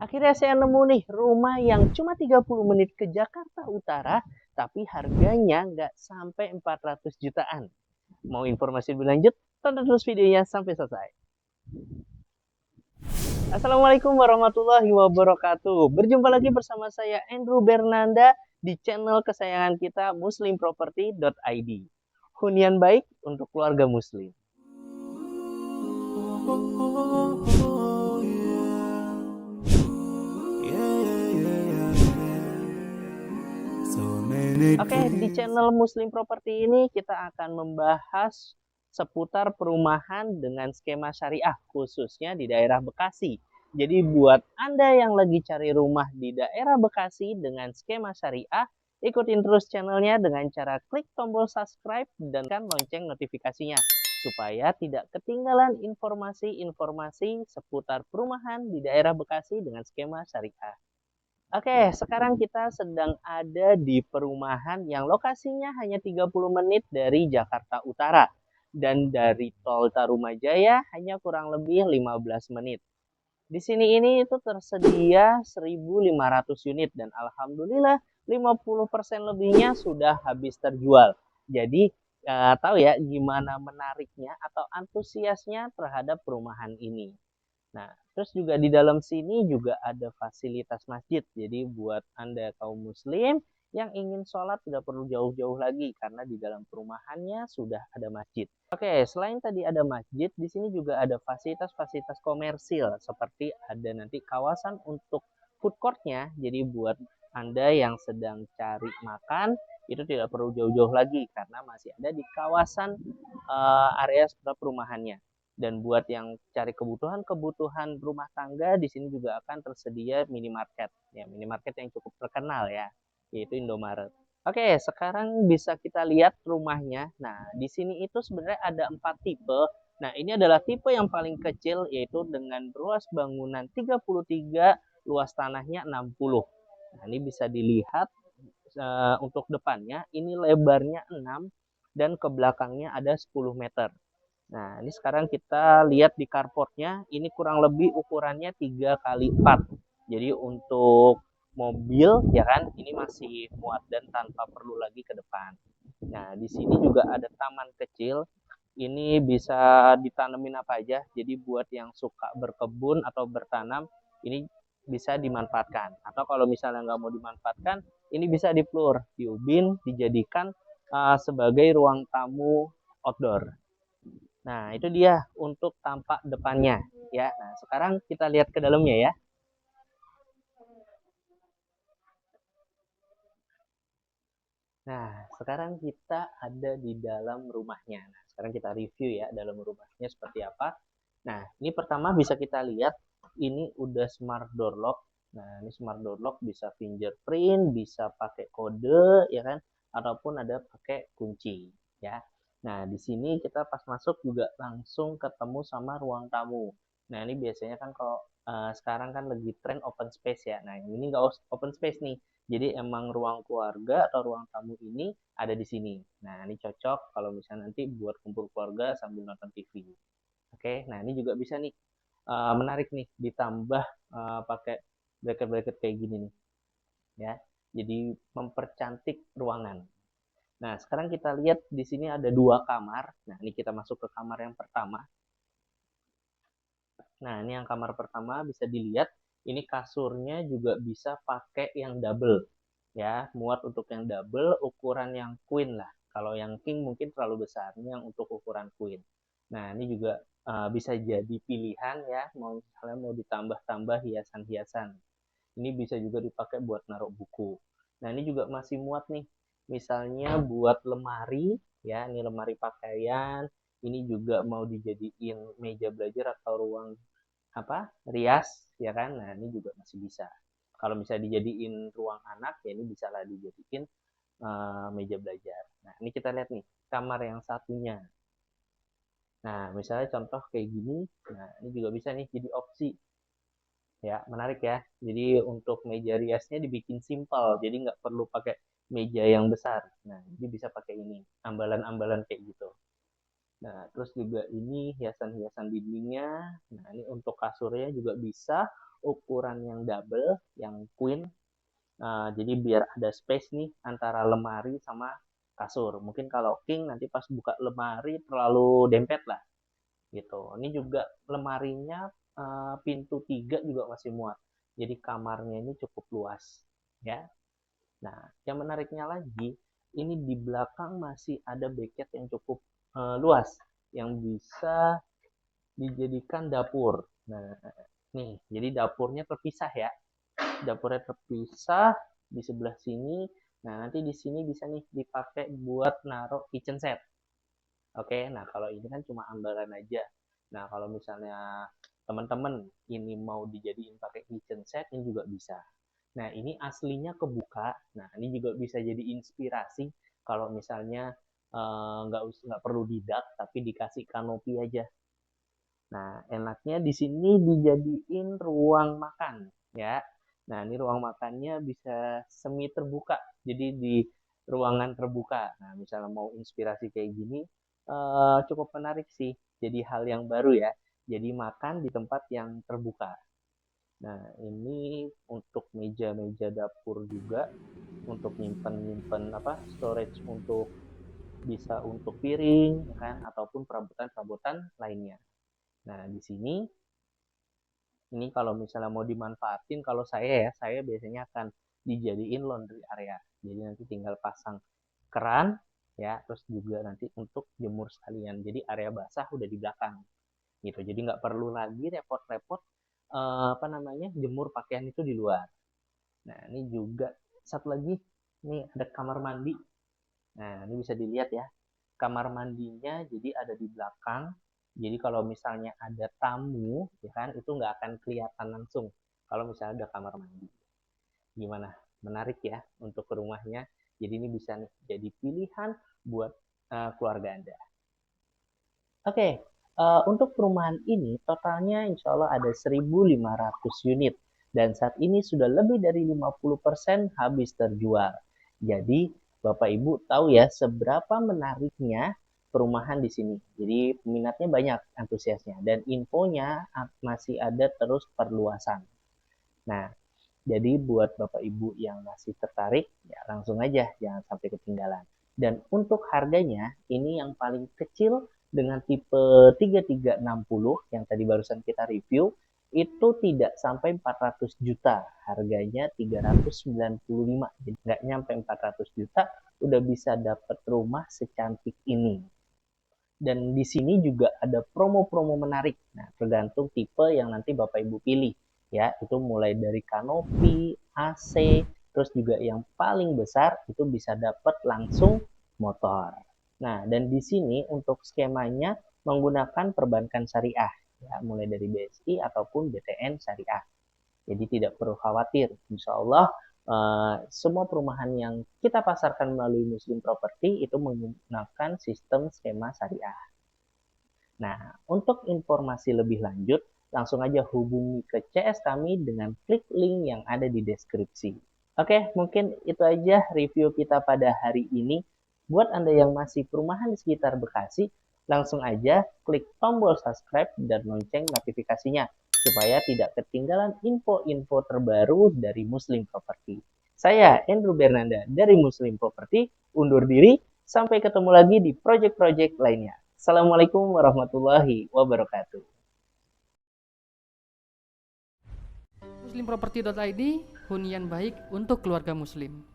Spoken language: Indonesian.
Akhirnya saya nemu nih rumah yang cuma 30 menit ke Jakarta Utara, tapi harganya nggak sampai 400 jutaan. Mau informasi lebih lanjut? Tonton terus videonya sampai selesai. Assalamualaikum warahmatullahi wabarakatuh. Berjumpa lagi bersama saya Andrew Bernanda di channel kesayangan kita muslimproperty.id. Hunian baik untuk keluarga muslim. Oke, di channel Muslim Property ini kita akan membahas seputar perumahan dengan skema syariah, khususnya di daerah Bekasi. Jadi buat Anda yang lagi cari rumah di daerah Bekasi dengan skema syariah, ikutin terus channelnya dengan cara klik tombol subscribe dan kan lonceng notifikasinya, supaya tidak ketinggalan informasi-informasi seputar perumahan di daerah Bekasi dengan skema syariah. Oke, sekarang kita sedang ada di perumahan yang lokasinya hanya 30 menit dari Jakarta Utara. Dan dari tol Tarumajaya hanya kurang lebih 15 menit. Di sini ini itu tersedia 1.500 unit dan alhamdulillah 50% lebihnya sudah habis terjual. Jadi tahu ya gimana menariknya atau antusiasnya terhadap perumahan ini. Nah, terus juga di dalam sini juga ada fasilitas masjid. Jadi buat Anda kaum muslim yang ingin sholat tidak perlu jauh-jauh lagi karena di dalam perumahannya sudah ada masjid. Oke, selain tadi ada masjid, di sini juga ada fasilitas-fasilitas komersil seperti ada nanti kawasan untuk food courtnya. Jadi buat Anda yang sedang cari makan itu tidak perlu jauh-jauh lagi karena masih ada di kawasan area sekitar perumahannya. Dan buat yang cari kebutuhan-kebutuhan rumah tangga, di sini juga akan tersedia minimarket. Ya, minimarket yang cukup terkenal ya, yaitu Indomaret. Oke, sekarang bisa kita lihat rumahnya. Nah, di sini itu sebenarnya ada 4 tipe. Nah, ini adalah tipe yang paling kecil, yaitu dengan luas bangunan 33, luas tanahnya 60. Nah, ini bisa dilihat untuk depannya, ini lebarnya 6, dan ke belakangnya ada 10 meter. Nah, ini sekarang kita lihat di carportnya, ini kurang lebih ukurannya 3 kali 4. Jadi untuk mobil ya kan, ini masih muat dan tanpa perlu lagi ke depan. Nah, di sini juga ada taman kecil. Ini bisa ditanemin apa aja. Jadi buat yang suka berkebun atau bertanam, ini bisa dimanfaatkan. Atau kalau misalnya nggak mau dimanfaatkan, ini bisa diplur, diubin, dijadikan sebagai ruang tamu outdoor. Nah, itu dia untuk tampak depannya ya. Nah, sekarang kita lihat ke dalamnya ya. Nah, sekarang kita ada di dalam rumahnya. Nah, sekarang kita review ya dalam rumahnya seperti apa. Nah, ini pertama bisa kita lihat ini udah smart door lock. Nah, ini smart door lock bisa fingerprint, bisa pakai kode ya kan, ataupun ada pakai kunci ya. Nah, di sini kita pas masuk juga langsung ketemu sama ruang tamu. Nah, ini biasanya kan kalau sekarang kan lagi tren open space ya. Nah, ini nggak open space nih. Jadi emang ruang keluarga atau ruang tamu ini ada di sini. Nah, ini cocok kalau misalnya nanti buat kumpul keluarga sambil nonton TV. Oke, nah ini juga bisa nih menarik nih ditambah pakai bracket-bracket kayak gini nih, ya. Jadi mempercantik ruangan. Nah, sekarang kita lihat di sini ada dua kamar. Nah, ini kita masuk ke kamar yang pertama. Nah, ini yang kamar pertama bisa dilihat. Ini kasurnya juga bisa pakai yang double. Ya, muat untuk yang double, ukuran yang queen lah. Kalau yang king mungkin terlalu besar. Ini yang untuk ukuran queen. Nah, ini juga bisa jadi pilihan ya. Mau ditambah-tambah hiasan-hiasan. Ini bisa juga dipakai buat naruh buku. Nah, ini juga masih muat nih. Misalnya buat lemari, ya, ini lemari pakaian. Ini juga mau dijadiin meja belajar atau ruang apa rias ya kan. Nah, ini juga masih bisa. Kalau bisa dijadiin ruang anak ya ini bisa lah dijadiin meja belajar. Nah, ini kita lihat nih kamar yang satunya. Nah, misalnya contoh kayak gini. Nah, ini juga bisa nih jadi opsi. Ya, menarik ya. Jadi untuk meja riasnya dibikin simpel. Jadi nggak perlu pakai meja yang besar. Nah, jadi bisa pakai ini. Ambalan-ambalan kayak gitu. Nah, terus juga ini hiasan-hiasan dindingnya. Nah, ini untuk kasurnya juga bisa. ukuran yang double, yang queen. Jadi biar ada space nih antara lemari sama kasur. Mungkin kalau king nanti pas buka lemari terlalu dempet lah gitu. Ini juga lemarinya pintu 3 juga masih muat. Jadi kamarnya ini cukup luas ya. Nah, yang menariknya lagi, ini di belakang masih ada backyard yang cukup luas yang bisa dijadikan dapur. Nah, nih, jadi dapurnya terpisah ya. Dapurnya terpisah di sebelah sini. Nah, nanti di sini bisa nih dipakai buat naruh kitchen set. Oke, nah kalau ini kan cuma ambaran aja. Nah, kalau misalnya teman-teman ini mau dijadiin pakai kitchen set, ini juga bisa. Nah, ini aslinya kebuka. Nah, ini juga bisa jadi inspirasi kalau misalnya nggak perlu didak, tapi dikasih kanopi aja. Nah, enaknya di sini dijadiin ruang makan, ya. Nah, ini ruang makannya bisa semi terbuka, jadi di ruangan terbuka. Nah, misalnya mau inspirasi kayak gini, cukup menarik sih. Jadi hal yang baru ya. Jadi makan di tempat yang terbuka. Nah, ini untuk meja-meja dapur juga, untuk nyimpen-nyimpen apa storage untuk bisa untuk piring, ya kan, ataupun perabotan-perabotan lainnya. Nah, di sini ini kalau misalnya mau dimanfaatin, kalau saya biasanya akan dijadiin laundry area. Jadi nanti tinggal pasang keran, ya, terus juga nanti untuk jemur sekalian. Jadi area basah udah di belakang, gitu. Jadi nggak perlu lagi repot-repot apa namanya jemur pakaian itu di luar. Nah, ini juga satu lagi, ini ada kamar mandi. Nah, ini bisa dilihat ya. Kamar mandinya jadi ada di belakang. Jadi kalau misalnya ada tamu, ya kan, itu nggak akan kelihatan langsung kalau misalnya ada kamar mandi. Gimana? Menarik ya untuk rumahnya. Jadi ini bisa nih jadi pilihan buat keluarga Anda. Oke, untuk perumahan ini totalnya insya Allah ada 1.500 unit dan saat ini sudah lebih dari 50% habis terjual. Jadi Bapak Ibu tahu ya seberapa menariknya perumahan di sini. Jadi peminatnya banyak, antusiasnya dan infonya masih ada terus perluasan. Nah, jadi buat Bapak Ibu yang masih tertarik, ya langsung aja, jangan sampai ketinggalan. Dan untuk harganya, ini yang paling kecil dengan tipe 3360 yang tadi barusan kita review, itu tidak sampai 400 juta. Harganya 395. Jadi nggak nyampe 400 juta, udah bisa dapat rumah secantik ini. Dan di sini juga ada promo-promo menarik. Nah, tergantung tipe yang nanti Bapak Ibu pilih. Ya, itu mulai dari kanopi, AC, terus juga yang paling besar itu bisa dapat langsung motor. Nah, dan di sini untuk skemanya menggunakan perbankan syariah, ya, mulai dari BSI ataupun BTN syariah. Jadi tidak perlu khawatir, insya Allah semua perumahan yang kita pasarkan melalui Muslim Property itu menggunakan sistem skema syariah. Nah, untuk informasi lebih lanjut, langsung aja hubungi ke CS kami dengan klik link yang ada di deskripsi. Oke, mungkin itu aja review kita pada hari ini. Buat Anda yang masih perumahan di sekitar Bekasi, langsung aja klik tombol subscribe dan lonceng notifikasinya supaya tidak ketinggalan info-info terbaru dari Muslim Property. Saya Andrew Bernanda dari Muslim Property, undur diri, sampai ketemu lagi di project-project lainnya. Assalamualaikum warahmatullahi wabarakatuh. Muslimproperty.id, hunian baik untuk keluarga muslim.